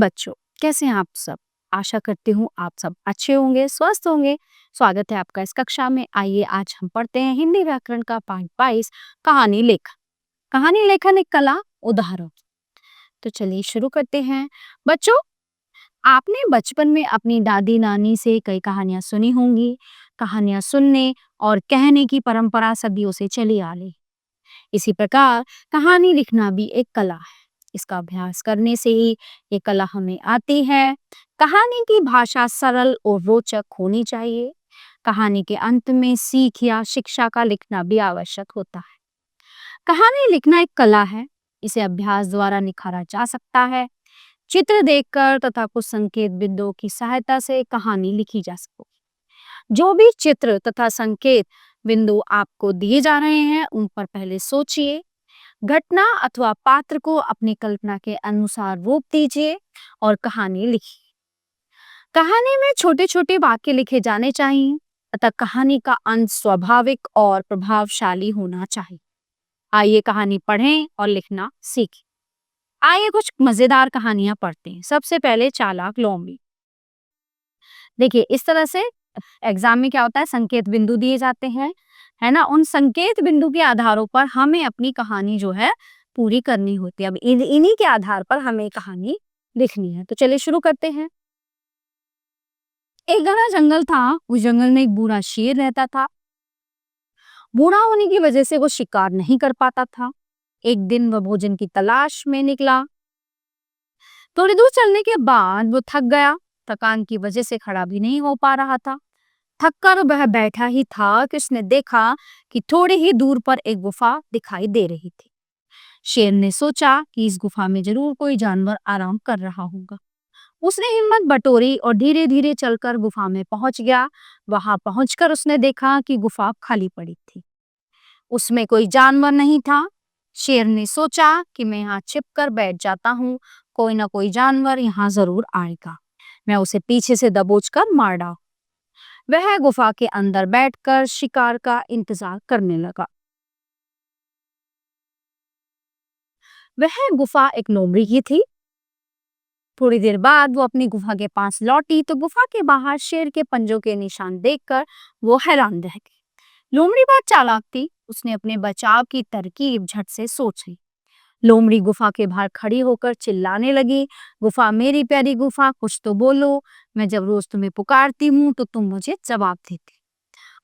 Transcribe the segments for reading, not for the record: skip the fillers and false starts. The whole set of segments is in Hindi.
बच्चों, कैसे हैं आप सब? आशा करती हूँ आप सब अच्छे होंगे, स्वस्थ होंगे। स्वागत है आपका इस कक्षा में। आइए आज हम पढ़ते हैं हिंदी व्याकरण का पाठ 22 कहानी लेखन। कहानी लेखन एक कला उदाहरण। तो चलिए शुरू करते हैं। बच्चों, आपने बचपन में अपनी दादी नानी से कई कहानियां सुनी होंगी। कहानियां सुनने और कहने की परंपरा सदियों से चली आ रही। इसी प्रकार कहानी लिखना भी एक कला है। इसका अभ्यास करने से ही ये कला हमें आती है। कहानी की भाषा सरल और रोचक होनी चाहिए। कहानी के अंत में सीख या शिक्षा का लिखना भी आवश्यक होता है। कहानी लिखना एक कला है। इसे अभ्यास द्वारा निखारा जा सकता है। चित्र देखकर तथा कुछ संकेत बिंदुओं की सहायता से कहानी लिखी जा सकती है। जो भी चित्र तथा संकेत बिंदु आपको दिए जा रहे हैं उन पर पहले सोचिए। घटना अथवा पात्र को अपनी कल्पना के अनुसार रूप दीजिए और कहानी लिखिए। कहानी में छोटे छोटे वाक्य लिखे जाने चाहिए अतः कहानी का अंत स्वाभाविक और प्रभावशाली होना चाहिए। आइए कहानी पढ़ें और लिखना सीखें। आइए कुछ मजेदार कहानियां पढ़ते हैं। सबसे पहले चालाक लोमड़ी। देखिए इस तरह से एग्जाम में क्या होता है, संकेत बिंदु दिए जाते हैं, है ना। उन संकेत बिंदु के आधारों पर हमें अपनी कहानी जो है पूरी करनी होती है। अब इन्हीं के आधार पर हमें कहानी लिखनी है। तो चलिए शुरू करते हैं। एक घना जंगल था। उस जंगल में एक बूढ़ा शेर रहता था। बूढ़ा होने की वजह से वो शिकार नहीं कर पाता था। एक दिन वह भोजन की तलाश में निकला। थोड़ी दूर चलने के बाद वो थक गया। थकान की वजह से खड़ा भी नहीं हो पा रहा था। थककर वह बैठा ही था कि उसने देखा कि थोड़ी ही दूर पर एक गुफा दिखाई दे रही थी। शेर ने सोचा कि इस गुफा में जरूर कोई जानवर आराम कर रहा होगा। उसने हिम्मत बटोरी और धीरे धीरे चलकर गुफा में पहुंच गया। वहां पहुंचकर उसने देखा कि गुफा खाली पड़ी थी। उसमें कोई जानवर नहीं था। शेर ने सोचा कि मैं यहाँ छिपकर बैठ जाता हूँ, कोई ना कोई जानवर यहाँ जरूर आएगा। मैं उसे पीछे से दबोचकर मार डालूं। वह गुफा के अंदर बैठकर शिकार का इंतजार करने लगा। वह गुफा एक लोमड़ी की थी। थोड़ी देर बाद वो अपनी गुफा के पास लौटी तो गुफा के बाहर शेर के पंजों के निशान देखकर वो हैरान रह गई। लोमड़ी बहुत चालाक थी। उसने अपने बचाव की तरकीब झट से सोच ली। लोमड़ी गुफा के बाहर खड़ी होकर चिल्लाने लगी, गुफा मेरी प्यारी गुफा, कुछ तो बोलो। मैं जब रोज तुम्हें पुकारती हूँ तो तुम मुझे जवाब देती।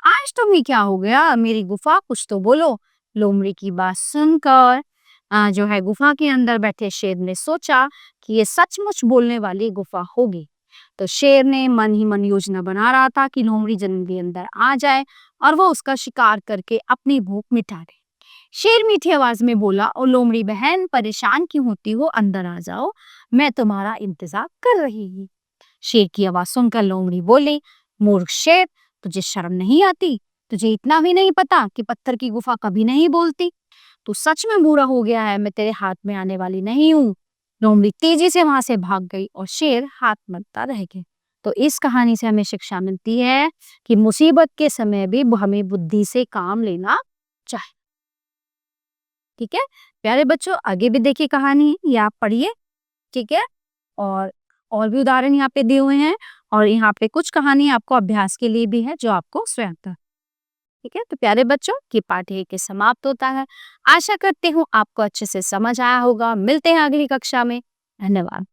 आज तुम्हें क्या हो गया? मेरी गुफा, कुछ तो बोलो। लोमड़ी की बात सुनकर जो है गुफा के अंदर बैठे शेर ने सोचा कि ये सचमुच बोलने वाली गुफा होगी। तो शेर ने मन ही मन योजना बना रहा था कि लोमड़ी जल्दी अंदर आ जाए और वो उसका शिकार करके अपनी भूख मिटा दे। शेर मीठी आवाज में बोला, ओ लोमड़ी बहन, परेशान क्यों होती हो? अंदर आ जाओ, मैं तुम्हारा इंतजार कर रही हूँ। शेर की आवाज सुनकर लोमड़ी बोली, मूर्ख शेर, तुझे शर्म नहीं आती? तुझे इतना भी नहीं पता कि पत्थर की गुफा कभी नहीं बोलती? तू सच में बुरा हो गया है, मैं तेरे हाथ में आने वाली नहीं हूँ। लोमड़ी तेजी से वहां से भाग गई और शेर हाथ मलता रह गया। तो इस कहानी से हमें शिक्षा मिलती है कि मुसीबत के समय भी हमें बुद्धि से काम लेना चाहिए। ठीक है प्यारे बच्चों, आगे भी देखिए कहानी, ये आप पढ़िए। ठीक है, और भी उदाहरण यहाँ पे दिए हुए हैं और यहाँ पे कुछ कहानी आपको अभ्यास के लिए भी है जो आपको स्वयं था। ठीक है, तो प्यारे बच्चों की पाठ यहीं के समाप्त होता है। आशा करती हूँ आपको अच्छे से समझ आया होगा। मिलते हैं अगली कक्षा में। धन्यवाद।